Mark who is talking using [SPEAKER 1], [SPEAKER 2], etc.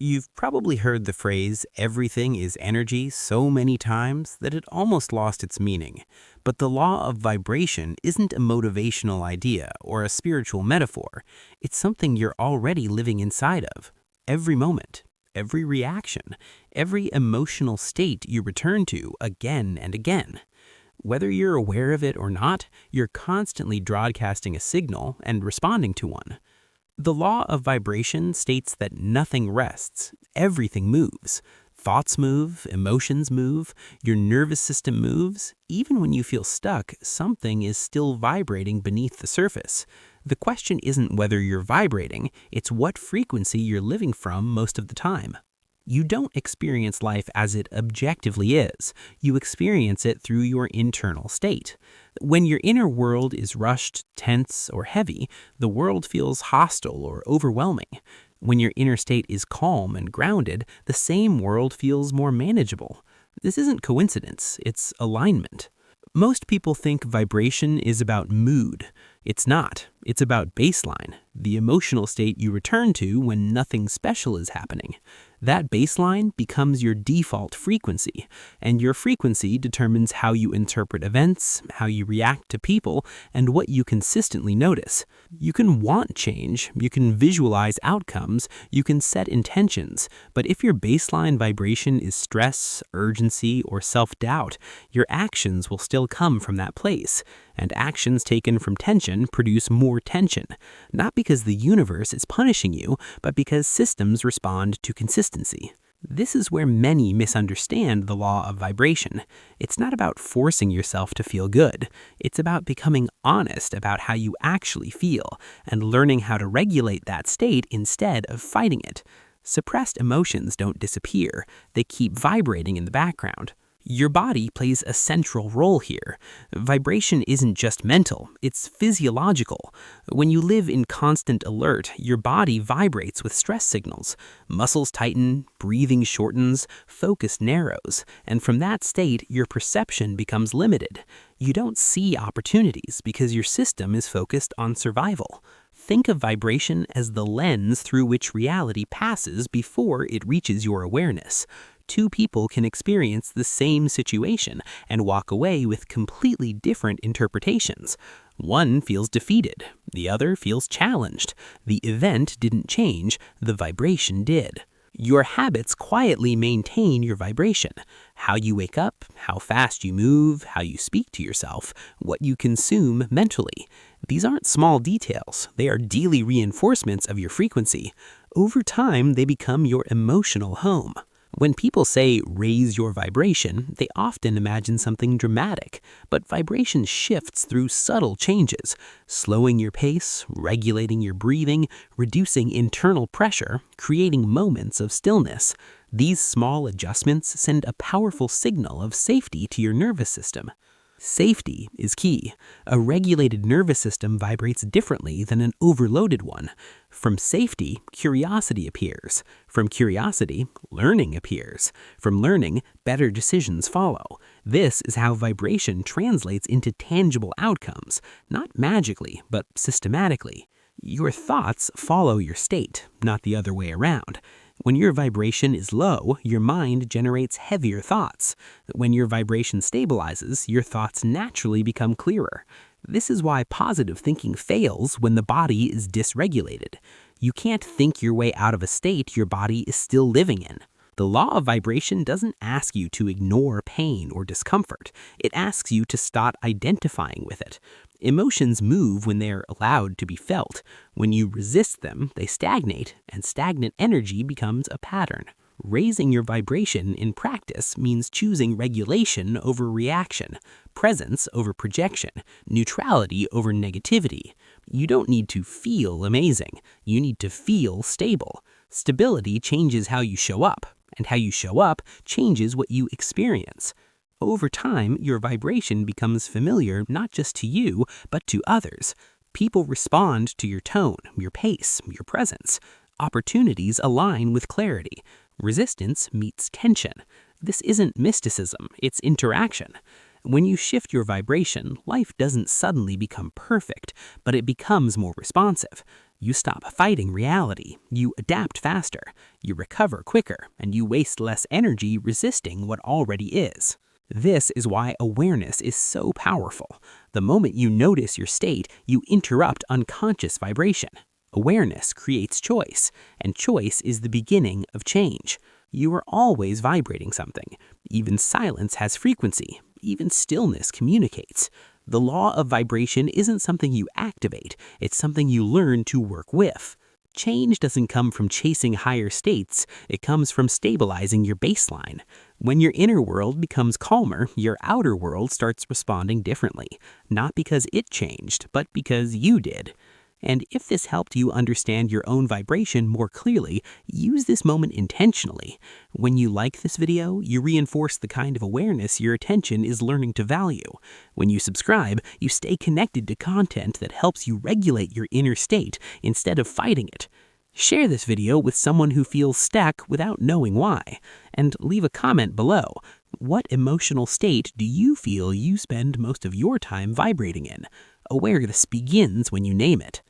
[SPEAKER 1] You've probably heard the phrase, everything is energy, so many times that it almost lost its meaning. But the law of vibration isn't a motivational idea or a spiritual metaphor. It's something you're already living inside of. Every moment, every reaction, every emotional state you return to again and again. Whether you're aware of it or not, you're constantly broadcasting a signal and responding to one. The law of vibration states that nothing rests, everything moves. Thoughts move, emotions move, your nervous system moves. Even when you feel stuck, something is still vibrating beneath the surface. The question isn't whether you're vibrating, it's what frequency you're living from most of the time. You don't experience life as it objectively is. You experience it through your internal state. When your inner world is rushed, tense, or heavy, the world feels hostile or overwhelming. When your inner state is calm and grounded, the same world feels more manageable. This isn't coincidence, it's alignment. Most people think vibration is about mood. It's not. It's about baseline, the emotional state you return to when nothing special is happening. That baseline becomes your default frequency, and your frequency determines how you interpret events, how you react to people, and what you consistently notice. You can want change, you can visualize outcomes, you can set intentions, but if your baseline vibration is stress, urgency, or self-doubt, your actions will still come from that place. And actions taken from tension produce more tension, not because the universe is punishing you, but because systems respond to consistency. This is where many misunderstand the law of vibration. It's not about forcing yourself to feel good. It's about becoming honest about how you actually feel and learning how to regulate that state instead of fighting it. Suppressed emotions don't disappear. They keep vibrating in the background. Your body plays a central role here. Vibration isn't just mental, it's physiological. When you live in constant alert, your body vibrates with stress signals. Muscles tighten, breathing shortens, focus narrows, and from that state, your perception becomes limited. You don't see opportunities because your system is focused on survival. Think of vibration as the lens through which reality passes before it reaches your awareness. Two people can experience the same situation and walk away with completely different interpretations. One feels defeated, the other feels challenged. The event didn't change, the vibration did. Your habits quietly maintain your vibration. How you wake up, how fast you move, how you speak to yourself, what you consume mentally. These aren't small details, they are daily reinforcements of your frequency. Over time, they become your emotional home. When people say raise your vibration, they often imagine something dramatic, but vibration shifts through subtle changes, slowing your pace, regulating your breathing, reducing internal pressure, creating moments of stillness. These small adjustments send a powerful signal of safety to your nervous system. Safety is key. A regulated nervous system vibrates differently than an overloaded one. From safety, curiosity appears. From curiosity, learning appears. From learning, better decisions follow. This is how vibration translates into tangible outcomes, not magically, but systematically. Your thoughts follow your state, not the other way around. When your vibration is low, your mind generates heavier thoughts. When your vibration stabilizes, your thoughts naturally become clearer. This is why positive thinking fails when the body is dysregulated. You can't think your way out of a state your body is still living in. The law of vibration doesn't ask you to ignore pain or discomfort. It asks you to start identifying with it. Emotions move when they are allowed to be felt. When you resist them, they stagnate, and stagnant energy becomes a pattern. Raising your vibration in practice means choosing regulation over reaction, presence over projection, neutrality over negativity. You don't need to feel amazing. You need to feel stable. Stability changes how you show up, and how you show up changes what you experience. Over time, your vibration becomes familiar not just to you, but to others. People respond to your tone, your pace, your presence. Opportunities align with clarity. Resistance meets tension. This isn't mysticism, it's interaction. When you shift your vibration, life doesn't suddenly become perfect, but it becomes more responsive. You stop fighting reality, you adapt faster, you recover quicker, and you waste less energy resisting what already is. This is why awareness is so powerful. The moment you notice your state, you interrupt unconscious vibration. Awareness creates choice, and choice is the beginning of change. You are always vibrating something. Even silence has frequency. Even stillness communicates. The law of vibration isn't something you activate, it's something you learn to work with. Change doesn't come from chasing higher states, it comes from stabilizing your baseline. When your inner world becomes calmer, your outer world starts responding differently, not because it changed, but because you did. And if this helped you understand your own vibration more clearly, use this moment intentionally. When you like this video, you reinforce the kind of awareness your attention is learning to value. When you subscribe, you stay connected to content that helps you regulate your inner state instead of fighting it. Share this video with someone who feels stuck without knowing why. And leave a comment below. What emotional state do you feel you spend most of your time vibrating in? Awareness begins when you name it.